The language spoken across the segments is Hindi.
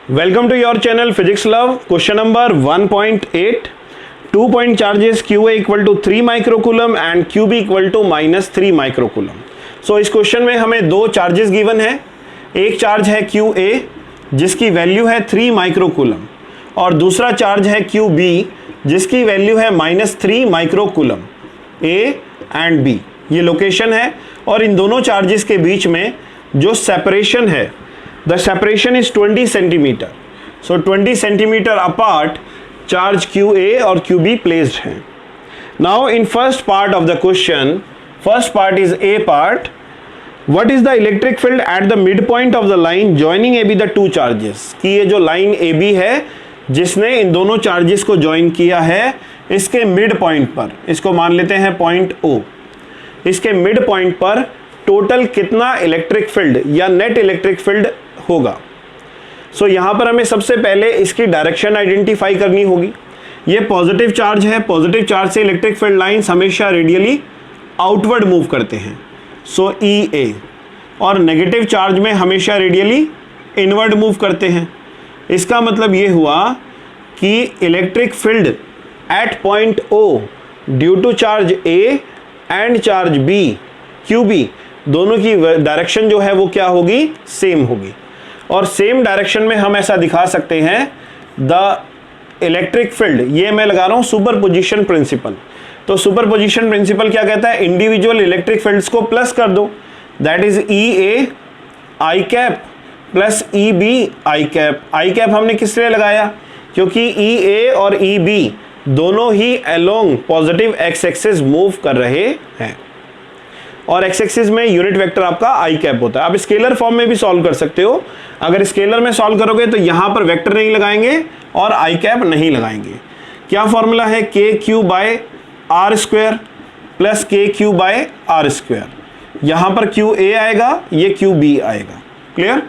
Welcome to your channel Physics Love. Question number 1.8. 2 point charges QA equal to 3 microcoulomb and QB equal to -3 microcoulomb. So इस क्वेश्चन में हमें दो चार्जेस गिवन है. एक चार्ज है QA जिसकी वैल्यू है 3 माइक्रोकूलम और दूसरा चार्ज है QB जिसकी वैल्यू है -3 माइक्रोकूलम. A एंड B ये लोकेशन है और इन दोनों चार्जेस के बीच में जो सेपरेशन है, the separation is 20 centimetre. So 20 centimetre apart charge QA और QB प्लेस्ड हैं. Now in first part of the question, first part is A part. What is the electric field at the midpoint of the line joining AB the two charges? कि ये जो लाइन AB है जिसने इन दोनों चार्जेस को ज्वाइन किया है, इसके मिड पॉइंट पर, इसको मान लेते हैं पॉइंट O, इसके मिड पॉइंट पर टोटल कितना इलेक्ट्रिक फील्ड या नेट इलेक्ट्रिक फील्ड होगा. सो यहाँ पर हमें सबसे पहले इसकी डायरेक्शन आइडेंटिफाई करनी होगी. ये पॉजिटिव चार्ज है, पॉजिटिव चार्ज से इलेक्ट्रिक फील्ड लाइंस हमेशा रेडियली आउटवर्ड मूव करते हैं, सो EA, और नेगेटिव चार्ज में हमेशा रेडियली इनवर्ड मूव करते हैं. इसका मतलब ये हुआ कि electric field at point O due to charge A and charge B QB दोनों की डायरेक्शन जो है वो क्या होगी, सेम होगी. और सेम डायरेक्शन में हम ऐसा दिखा सकते हैं द इलेक्ट्रिक फील्ड, ये मैं लगा रहा हूँ सुपरपोजिशन प्रिंसिपल. तो सुपरपोजिशन प्रिंसिपल क्या कहता है, इंडिविजुअल इलेक्ट्रिक फील्ड्स को प्लस कर दो, that is EA I cap plus EB I cap. I cap हमने किस लिए लगाया, क्योंकि EA और EB दोनों ही along positive x axis move कर रहे हैं और एक्स एक्सिस में यूनिट वेक्टर आपका I कैप होता है. आप स्केलर फॉर्म में भी सॉल्व कर सकते हो. अगर स्केलर में सॉल्व करोगे तो यहां पर वेक्टर नहीं लगाएंगे और I कैप नहीं लगाएंगे. क्या फॉर्मूला है, KQ by R square plus KQ by R square. यहां पर QA आएगा, ये QB आएगा. क्लियर.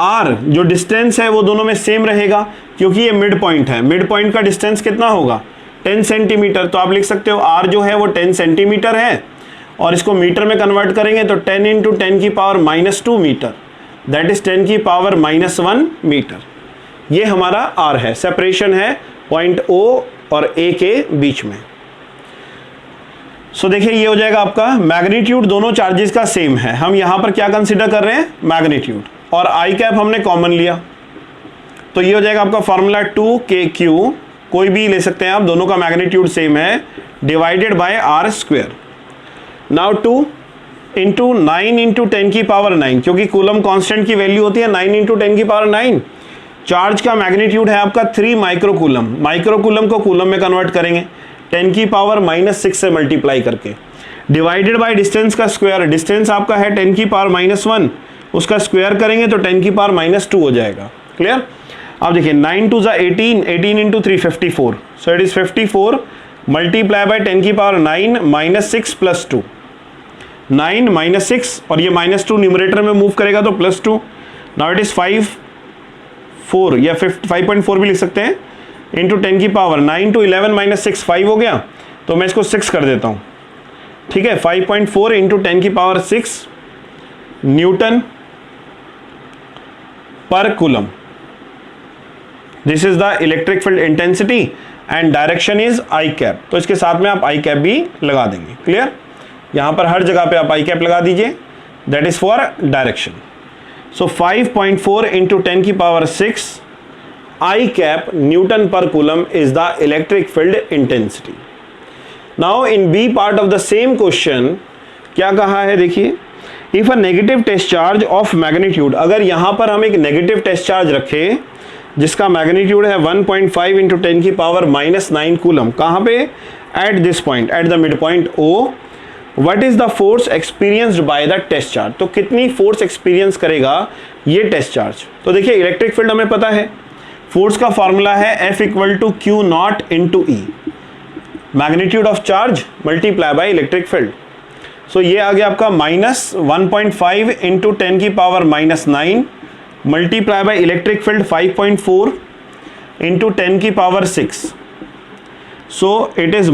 R जो डिस्टेंस है वो दोनों में सेम रहेगा क्योंकि ये मिड पॉइंट है. मिड पॉइंट का डिस्टेंस कितना होगा, 10 सेंटीमीटर. तो आप लिख सकते हो R जो है वो 10 सेंटीमीटर है और इसको मीटर में कन्वर्ट करेंगे तो 10 इंटू 10 की पावर -2 मीटर, दैट इज 10 की पावर -1 मीटर. ये हमारा R है, सेपरेशन है पॉइंट O और A के बीच में. सो देखिए ये हो जाएगा आपका मैग्नीट्यूड, दोनों चार्जेस का सेम है. हम यहां पर क्या कंसीडर कर रहे हैं, मैग्नीट्यूड, और I कैप हमने कॉमन लिया तो ये हो जाएगा आपका फॉर्मूला 2KQ, कोई भी ले सकते हैं आप, दोनों का मैग्नीट्यूड सेम है, divided by R square. Now 2 into 9 into 10 की पावर 9, क्योंकि कूलम कांस्टेंट की वैल्यू होती है 9 इंटू 10 की पावर 9. चार्ज का मैग्नीट्यूड है आपका 3 माइक्रोकूलम. माइक्रोकूलम को कूलम में कन्वर्ट करेंगे 10 की पावर -6 से मल्टीप्लाई करके, डिवाइडेड बाय डिस्टेंस का स्क्वायर. डिस्टेंस आपका है 10 की पावर -1, उसका स्क्वायर करेंगे तो 10 की पावर -2 हो जाएगा. क्लियर. अब देखिए 9 2 ज़ा 18, 18 into 3 54, so it is 54 multiply by 10 की पावर 9 -6 प्लस 2, 9 -6 और ये -2 न्यूमरेटर में मूव करेगा तो +2. नाउ इट इज 4 या 5.4 भी लिख सकते हैं, इंटू 10 की पावर 9 टू 11 -6 5 हो गया, तो मैं इसको 6 कर देता हूँ. ठीक है, 5.4 इंटू 10 की power 6 Newton per coulomb. This is the electric field intensity and direction is I cap. तो इसके साथ में आप I कैप भी लगा देंगे. क्लियर. यहां पर हर जगह पे आप I कैप लगा दीजिए, that is for direction. So 5.4 into 10 की power 6 I cap newton per coulomb is the electric field intensity. Now in B part of the same question क्या कहा है, देखिए, if a negative test charge of magnitude, अगर यहां पर हम एक नेगेटिव टेस्ट चार्ज रखें जिसका मैग्नीट्यूड है 1.5 इंटू 10 की पावर -9 कूलम, कहां पे, at this point, at the mid point O, what is the force experienced by the test charge. तो कितनी फोर्स एक्सपीरियंस करेगा ये टेस्ट चार्ज. तो देखिए इलेक्ट्रिक फील्ड हमें पता है, फोर्स का फॉर्मूला है F equal to Q0 into E, magnitude of charge multiply by electric field. So ये आ गया आपका -1.5 इंटू 10 की power -9 multiply by electric field 5.4 into 10 की पावर 6. सो इट इज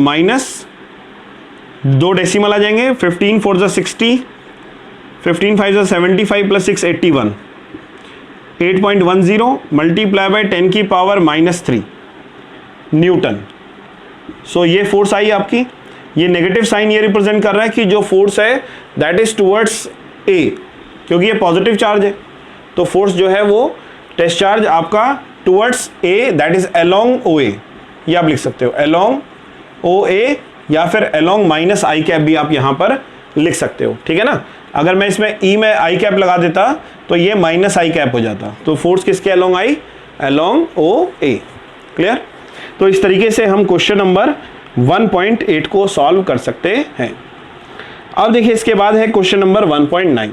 दो डेसिमल आ जाएंगे, 15 4 ज़ा 60, 15 5 ज़ा 75 प्लस 6 81, 8.10 मल्टीप्लाई बाय 10 की पावर -3 न्यूटन। सो ये फोर्स आई आपकी, ये नेगेटिव साइन ये रिप्रेजेंट कर रहा है कि जो फोर्स है दैट इज टुवर्ड्स ए, क्योंकि ये पॉजिटिव चार्ज है तो फोर्स जो है वो टेस्ट चार्ज आपका towards A that is along O A, ये आप लिख सकते हो अलोंग ओ ए या फिर अलोंग माइनस आई कैप भी आप यहाँ पर लिख सकते हो, ठीक है ना। अगर मैं इसमें ई में आई कैप लगा देता तो ये माइनस आई कैप हो जाता, तो फोर्स किसके अलोंग आई, अलोंग ओ ए। क्लियर। तो इस तरीके से हम क्वेश्चन नंबर 1.8 को सॉल्व कर सकते हैं। अब देखिए इसके बाद है क्वेश्चन नंबर 1.9।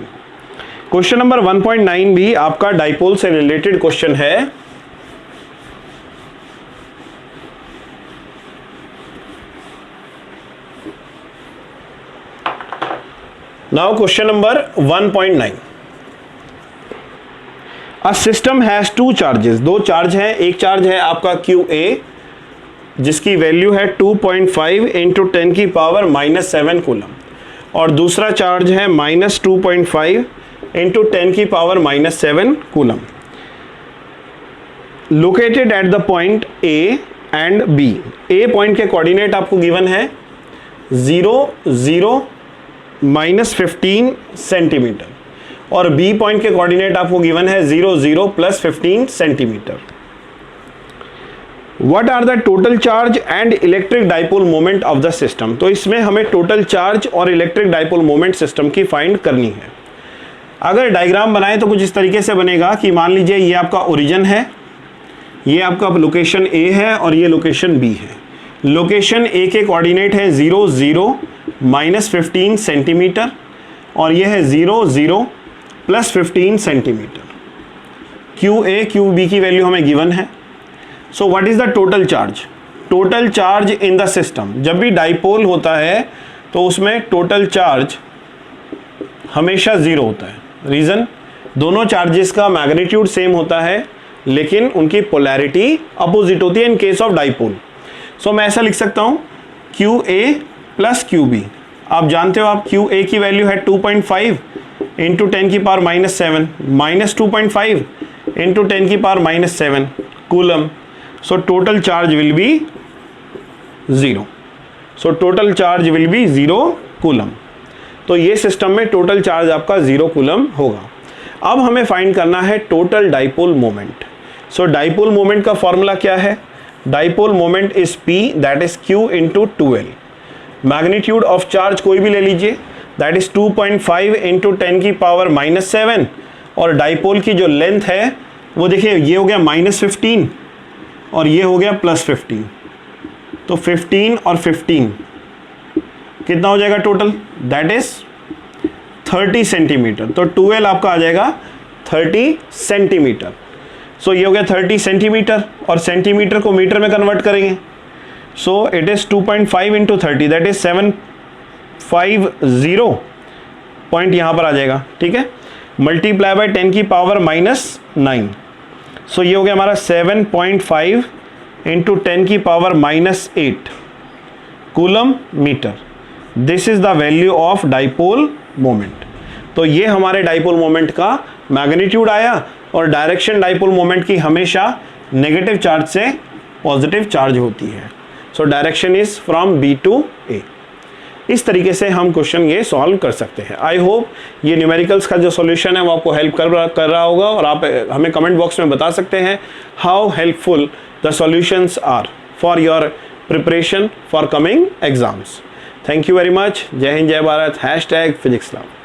क्वेश्चन नंबर 1.9 भी आपका डाइपोल से रिलेटेड क्वेश्चन है। Now question number 1.9, a system has two charges, दो चार्ज है, एक चार्ज है आपका QA जिसकी वैल्यू है 2.5 इंटू 10 की पावर -7 कूलम, और दूसरा चार्ज है -2.5 इंटू 10 की power -7 coulomb, located at the point A and B। A point के कोऑर्डिनेट आपको गिवन है 0 0 -15 सेंटीमीटर, और B पॉइंट के कोऑर्डिनेट आपको गिवन है 0 0 plus 15 centimetre. What are the total charge and electric dipole moment of the system. तो इसमें हमें टोटल चार्ज और इलेक्ट्रिक डाइपोल मोमेंट सिस्टम की फाइंड करनी है। अगर डायग्राम बनाए तो कुछ इस तरीके से बनेगा कि मान लीजिए ये आपका ओरिजिन है, ये आपका लोकेशन A है और ये लोकेशन B है। लोकेशन A के कोऑर्डिनेट है 0 0 -15 सेंटीमीटर, और ये है 0 0 प्लस 15 सेंटीमीटर। QA QB की वैल्यू हमें गिवन है। So what is the total charge, total charge in the system. जब भी डाइपोल होता है तो उसमें टोटल चार्ज हमेशा 0 होता है। रीज़न, दोनों चार्जेस का मैग्नीट्यूड सेम होता है लेकिन उनकी पोलैरिटी अपोजिट होती है इन केस ऑफ डाइपोल। सो मैं ऐसा लिख सकता हूँ QA प्लस QB। आप जानते हो आप QA की वैल्यू है 2.5 इंटू 10 की पावर -7 माइनस 2.5 इंटू 10 की power -7 coulomb. So total charge will be 0। So total charge will be 0 coulomb. तो ये सिस्टम में टोटल चार्ज आपका 0 कूलम होगा। अब हमें फाइंड करना है टोटल डाइपोल मोमेंट। सो डाइपोल मोमेंट का फॉर्मूला क्या है, dipole moment is P that is Q into 2L। Magnitude of charge कोई भी ले लीजिए दैट इज 2.5 इंटू 10 की पावर -7, और डाइपोल की जो लेंथ है वो देखिए ये हो गया -15 और ये हो गया +15, तो 15 और 15 कितना हो जाएगा टोटल, दैट इज 30 सेंटीमीटर। तो 2L आपका आ जाएगा 30 सेंटीमीटर। सो ये हो गया 30 सेंटीमीटर, और सेंटीमीटर को मीटर में कन्वर्ट करेंगे। सो it is 2.5 into 30 that is 750 point यहाँ पर आ जाएगा, ठीक है। मल्टीप्लाई बाय 10 की पावर -9। सो ये हो गया हमारा 7.5 इंटू 10 की power -8 coulomb metre. This is the value of dipole moment. तो ये हमारे डाइपोल मोमेंट का मैग्नीट्यूड आया, और डायरेक्शन डाइपोल मोमेंट की हमेशा नेगेटिव चार्ज से पॉजिटिव चार्ज होती है। So direction is from B to A। इस तरीके से हम क्वेश्चन ये सॉल्व कर सकते हैं। आई होप ये न्यूमेरिकल्स का जो सॉल्यूशन है वो आपको हेल्प कर रहा होगा, और आप हमें कमेंट बॉक्स में बता सकते हैं how helpful the solutions are for your preparation for coming exams. Thank you very much. जय हिंद, जय भारत। #Physics love.